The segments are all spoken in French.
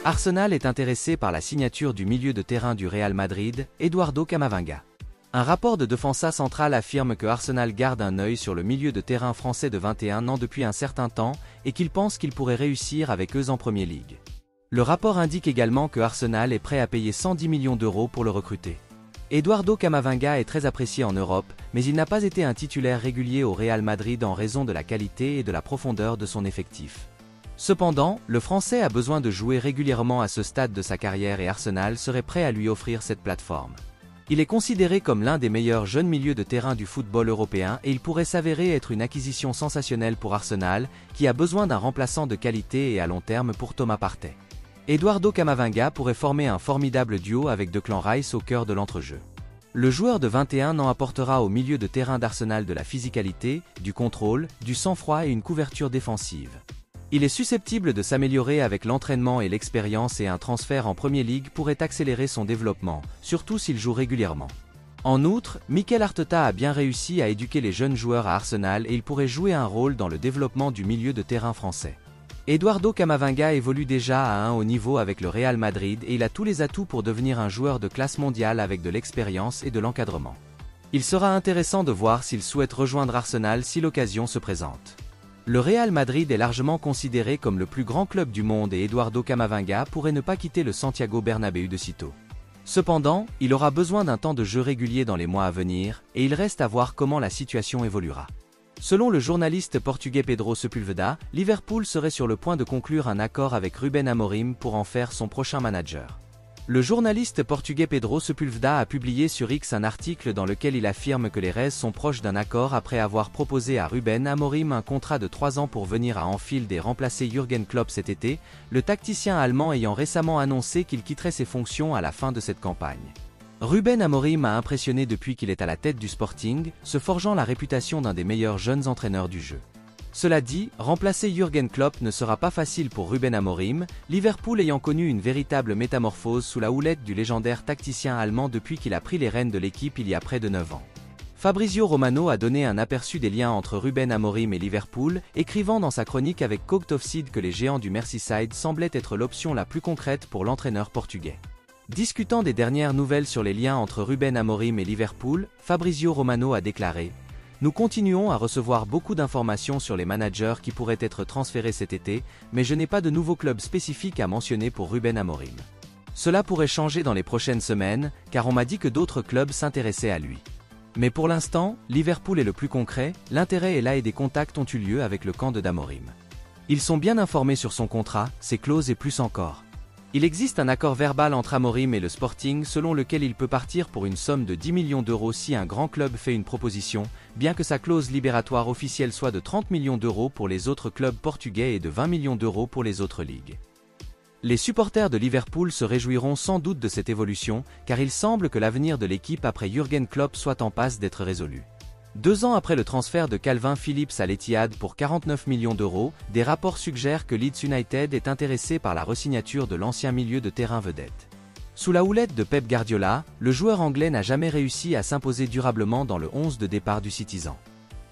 Arsenal est intéressé par la signature du milieu de terrain du Real Madrid, Eduardo Camavinga. Un rapport de Defensa Central affirme que Arsenal garde un œil sur le milieu de terrain français de 21 ans depuis un certain temps et qu'il pense qu'il pourrait réussir avec eux en Premier League. Le rapport indique également que Arsenal est prêt à payer 110 millions d'euros pour le recruter. Eduardo Camavinga est très apprécié en Europe, mais il n'a pas été un titulaire régulier au Real Madrid en raison de la qualité et de la profondeur de son effectif. Cependant, le Français a besoin de jouer régulièrement à ce stade de sa carrière et Arsenal serait prêt à lui offrir cette plateforme. Il est considéré comme l'un des meilleurs jeunes milieux de terrain du football européen et il pourrait s'avérer être une acquisition sensationnelle pour Arsenal, qui a besoin d'un remplaçant de qualité et à long terme pour Thomas Partey. Eduardo Camavinga pourrait former un formidable duo avec Declan Rice au cœur de l'entrejeu. Le joueur de 21 ans apportera au milieu de terrain d'Arsenal de la physicalité, du contrôle, du sang-froid et une couverture défensive. Il est susceptible de s'améliorer avec l'entraînement et l'expérience et un transfert en Premier League pourrait accélérer son développement, surtout s'il joue régulièrement. En outre, Mikel Arteta a bien réussi à éduquer les jeunes joueurs à Arsenal et il pourrait jouer un rôle dans le développement du milieu de terrain français. Eduardo Camavinga évolue déjà à un haut niveau avec le Real Madrid et il a tous les atouts pour devenir un joueur de classe mondiale avec de l'expérience et de l'encadrement. Il sera intéressant de voir s'il souhaite rejoindre Arsenal si l'occasion se présente. Le Real Madrid est largement considéré comme le plus grand club du monde et Eduardo Camavinga pourrait ne pas quitter le Santiago Bernabéu de sitôt. Cependant, il aura besoin d'un temps de jeu régulier dans les mois à venir, et il reste à voir comment la situation évoluera. Selon le journaliste portugais Pedro Sepúlveda, Liverpool serait sur le point de conclure un accord avec Ruben Amorim pour en faire son prochain manager. Le journaliste portugais Pedro Sepúlveda a publié sur X un article dans lequel il affirme que les Reds sont proches d'un accord après avoir proposé à Ruben Amorim un contrat de 3 ans pour venir à Anfield et remplacer Jürgen Klopp cet été, le tacticien allemand ayant récemment annoncé qu'il quitterait ses fonctions à la fin de cette campagne. Ruben Amorim a impressionné depuis qu'il est à la tête du Sporting, se forgeant la réputation d'un des meilleurs jeunes entraîneurs du jeu. Cela dit, remplacer Jürgen Klopp ne sera pas facile pour Ruben Amorim, Liverpool ayant connu une véritable métamorphose sous la houlette du légendaire tacticien allemand depuis qu'il a pris les rênes de l'équipe il y a près de 9 ans. Fabrizio Romano a donné un aperçu des liens entre Ruben Amorim et Liverpool, écrivant dans sa chronique avec Cogt Offside que les géants du Merseyside semblaient être l'option la plus concrète pour l'entraîneur portugais. Discutant des dernières nouvelles sur les liens entre Ruben Amorim et Liverpool, Fabrizio Romano a déclaré: Nous continuons à recevoir beaucoup d'informations sur les managers qui pourraient être transférés cet été, mais je n'ai pas de nouveau club spécifique à mentionner pour Ruben Amorim. Cela pourrait changer dans les prochaines semaines, car on m'a dit que d'autres clubs s'intéressaient à lui. Mais pour l'instant, Liverpool est le plus concret, l'intérêt est là et des contacts ont eu lieu avec le camp de Amorim. Ils sont bien informés sur son contrat, ses clauses et plus encore. Il existe un accord verbal entre Amorim et le Sporting selon lequel il peut partir pour une somme de 10 millions d'euros si un grand club fait une proposition, bien que sa clause libératoire officielle soit de 30 millions d'euros pour les autres clubs portugais et de 20 millions d'euros pour les autres ligues. Les supporters de Liverpool se réjouiront sans doute de cette évolution, car il semble que l'avenir de l'équipe après Jürgen Klopp soit en passe d'être résolu. 2 ans après le transfert de Calvin Phillips à l'Etihad pour 49 millions d'euros, des rapports suggèrent que Leeds United est intéressé par la resignature de l'ancien milieu de terrain vedette. Sous la houlette de Pep Guardiola, le joueur anglais n'a jamais réussi à s'imposer durablement dans le 11 de départ du Citizen.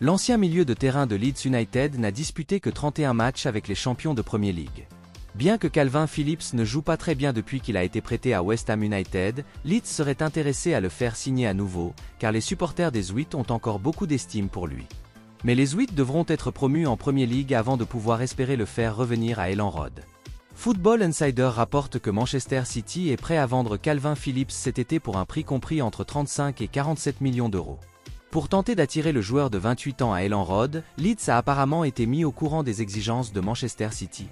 L'ancien milieu de terrain de Leeds United n'a disputé que 31 matchs avec les champions de Premier League. Bien que Calvin Phillips ne joue pas très bien depuis qu'il a été prêté à West Ham United, Leeds serait intéressé à le faire signer à nouveau, car les supporters des Sweets ont encore beaucoup d'estime pour lui. Mais les Sweets devront être promus en Premier League avant de pouvoir espérer le faire revenir à Elland Road. Football Insider rapporte que Manchester City est prêt à vendre Calvin Phillips cet été pour un prix compris entre 35 et 47 millions d'euros. Pour tenter d'attirer le joueur de 28 ans à Elland Road, Leeds a apparemment été mis au courant des exigences de Manchester City.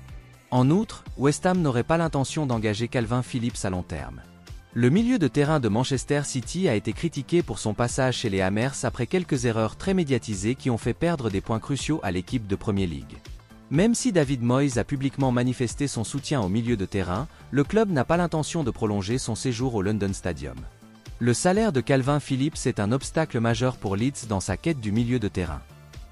En outre, West Ham n'aurait pas l'intention d'engager Calvin Phillips à long terme. Le milieu de terrain de Manchester City a été critiqué pour son passage chez les Hammers après quelques erreurs très médiatisées qui ont fait perdre des points cruciaux à l'équipe de Premier League. Même si David Moyes a publiquement manifesté son soutien au milieu de terrain, le club n'a pas l'intention de prolonger son séjour au London Stadium. Le salaire de Calvin Phillips est un obstacle majeur pour Leeds dans sa quête du milieu de terrain.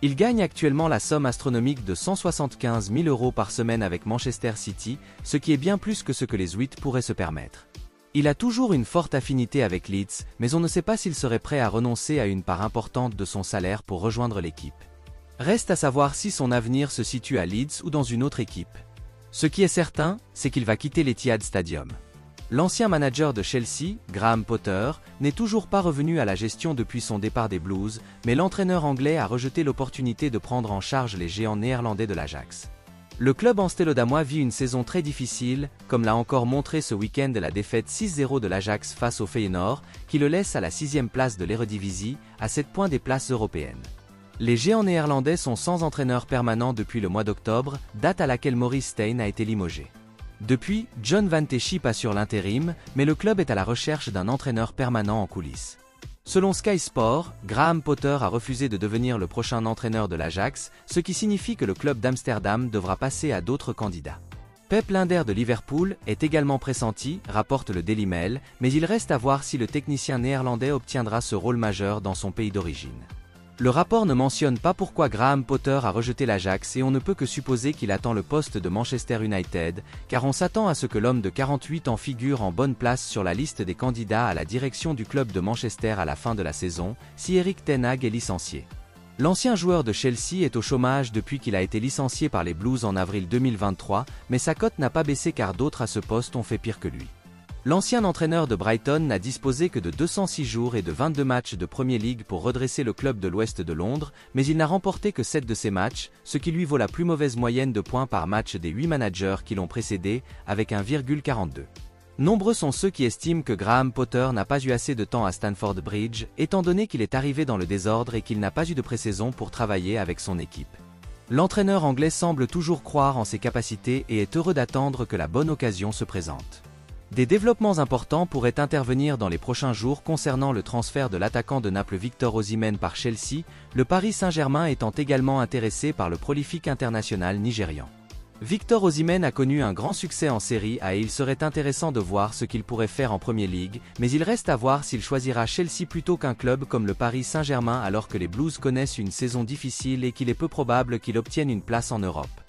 Il gagne actuellement la somme astronomique de 175 000 € par semaine avec Manchester City, ce qui est bien plus que ce que les Sweets pourraient se permettre. Il a toujours une forte affinité avec Leeds, mais on ne sait pas s'il serait prêt à renoncer à une part importante de son salaire pour rejoindre l'équipe. Reste à savoir si son avenir se situe à Leeds ou dans une autre équipe. Ce qui est certain, c'est qu'il va quitter l'Etihad Stadium. L'ancien manager de Chelsea, Graham Potter, n'est toujours pas revenu à la gestion depuis son départ des Blues, mais l'entraîneur anglais a rejeté l'opportunité de prendre en charge les géants néerlandais de l'Ajax. Le club amsterdamois vit une saison très difficile, comme l'a encore montré ce week-end la défaite 6-0 de l'Ajax face au Feyenoord, qui le laisse à la 6e place de l'Eredivisie, à 7 points des places européennes. Les géants néerlandais sont sans entraîneur permanent depuis le mois d'octobre, date à laquelle Maurice Steijn a été limogé. Depuis, John Van Schip assure l'intérim, mais le club est à la recherche d'un entraîneur permanent en coulisses. Selon Sky Sport, Graham Potter a refusé de devenir le prochain entraîneur de l'Ajax, ce qui signifie que le club d'Amsterdam devra passer à d'autres candidats. Pep Lijnders de Liverpool est également pressenti, rapporte le Daily Mail, mais il reste à voir si le technicien néerlandais obtiendra ce rôle majeur dans son pays d'origine. Le rapport ne mentionne pas pourquoi Graham Potter a rejeté l'Ajax et on ne peut que supposer qu'il attend le poste de Manchester United, car on s'attend à ce que l'homme de 48 ans figure en bonne place sur la liste des candidats à la direction du club de Manchester à la fin de la saison, si Erik ten Hag est licencié. L'ancien joueur de Chelsea est au chômage depuis qu'il a été licencié par les Blues en avril 2023, mais sa cote n'a pas baissé car d'autres à ce poste ont fait pire que lui. L'ancien entraîneur de Brighton n'a disposé que de 206 jours et de 22 matchs de Premier League pour redresser le club de l'Ouest de Londres, mais il n'a remporté que 7 de ces matchs, ce qui lui vaut la plus mauvaise moyenne de points par match des 8 managers qui l'ont précédé, avec 1,42. Nombreux sont ceux qui estiment que Graham Potter n'a pas eu assez de temps à Stamford Bridge, étant donné qu'il est arrivé dans le désordre et qu'il n'a pas eu de pré-saison pour travailler avec son équipe. L'entraîneur anglais semble toujours croire en ses capacités et est heureux d'attendre que la bonne occasion se présente. Des développements importants pourraient intervenir dans les prochains jours concernant le transfert de l'attaquant de Naples Victor Osimhen par Chelsea, le Paris Saint-Germain étant également intéressé par le prolifique international nigérian. Victor Osimhen a connu un grand succès en Serie A et il serait intéressant de voir ce qu'il pourrait faire en Premier League, mais il reste à voir s'il choisira Chelsea plutôt qu'un club comme le Paris Saint-Germain alors que les Blues connaissent une saison difficile et qu'il est peu probable qu'il obtienne une place en Europe.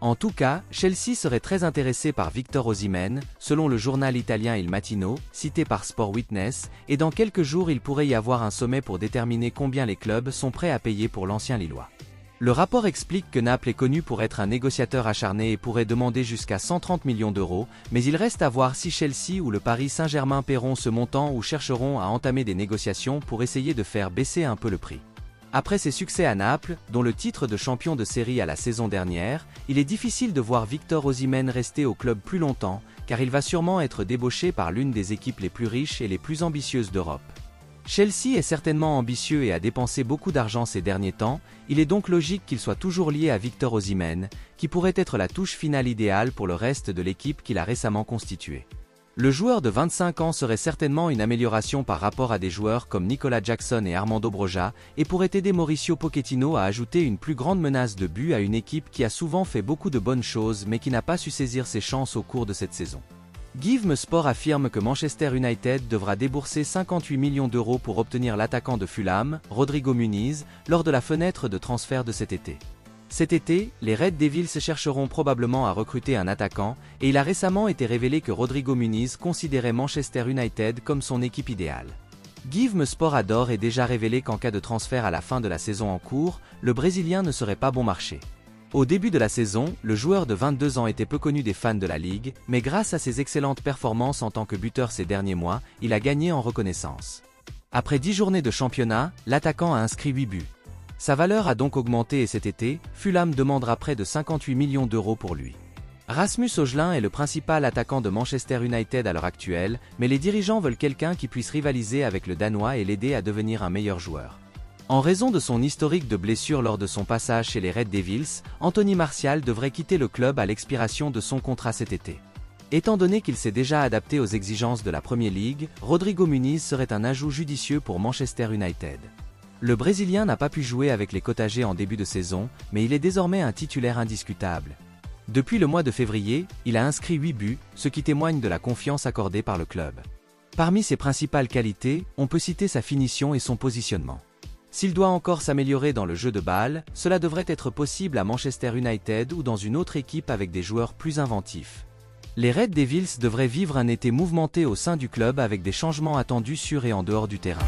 En tout cas, Chelsea serait très intéressé par Victor Osimhen, selon le journal italien Il Mattino, cité par Sport Witness, et dans quelques jours il pourrait y avoir un sommet pour déterminer combien les clubs sont prêts à payer pour l'ancien Lillois. Le rapport explique que Naples est connu pour être un négociateur acharné et pourrait demander jusqu'à 130 millions d'euros, mais il reste à voir si Chelsea ou le Paris Saint-Germain paieront ce montant ou chercheront à entamer des négociations pour essayer de faire baisser un peu le prix. Après ses succès à Naples, dont le titre de champion de série à la saison dernière, il est difficile de voir Victor Osimhen rester au club plus longtemps, car il va sûrement être débauché par l'une des équipes les plus riches et les plus ambitieuses d'Europe. Chelsea est certainement ambitieux et a dépensé beaucoup d'argent ces derniers temps, il est donc logique qu'il soit toujours lié à Victor Osimhen, qui pourrait être la touche finale idéale pour le reste de l'équipe qu'il a récemment constituée. Le joueur de 25 ans serait certainement une amélioration par rapport à des joueurs comme Nicolas Jackson et Armando Broja, et pourrait aider Mauricio Pochettino à ajouter une plus grande menace de but à une équipe qui a souvent fait beaucoup de bonnes choses mais qui n'a pas su saisir ses chances au cours de cette saison. Give Sport affirme que Manchester United devra débourser 58 millions d'euros pour obtenir l'attaquant de Fulham, Rodrigo Muniz, lors de la fenêtre de transfert de cet été. Cet été, les Red Devils chercheront probablement à recruter un attaquant, et il a récemment été révélé que Rodrigo Muniz considérait Manchester United comme son équipe idéale. Give Sport a d'ores et déjà révélé qu'en cas de transfert à la fin de la saison en cours, le Brésilien ne serait pas bon marché. Au début de la saison, le joueur de 22 ans était peu connu des fans de la Ligue, mais grâce à ses excellentes performances en tant que buteur ces derniers mois, il a gagné en reconnaissance. Après 10 journées de championnat, l'attaquant a inscrit 8 buts. Sa valeur a donc augmenté et cet été, Fulham demandera près de 58 millions d'euros pour lui. Rasmus Højlund est le principal attaquant de Manchester United à l'heure actuelle, mais les dirigeants veulent quelqu'un qui puisse rivaliser avec le Danois et l'aider à devenir un meilleur joueur. En raison de son historique de blessures lors de son passage chez les Red Devils, Anthony Martial devrait quitter le club à l'expiration de son contrat cet été. Étant donné qu'il s'est déjà adapté aux exigences de la Premier League, Rodrigo Muniz serait un ajout judicieux pour Manchester United. Le Brésilien n'a pas pu jouer avec les Cottagers en début de saison, mais il est désormais un titulaire indiscutable. Depuis le mois de février, il a inscrit 8 buts, ce qui témoigne de la confiance accordée par le club. Parmi ses principales qualités, on peut citer sa finition et son positionnement. S'il doit encore s'améliorer dans le jeu de balle, cela devrait être possible à Manchester United ou dans une autre équipe avec des joueurs plus inventifs. Les Red Devils devraient vivre un été mouvementé au sein du club avec des changements attendus sur et en dehors du terrain.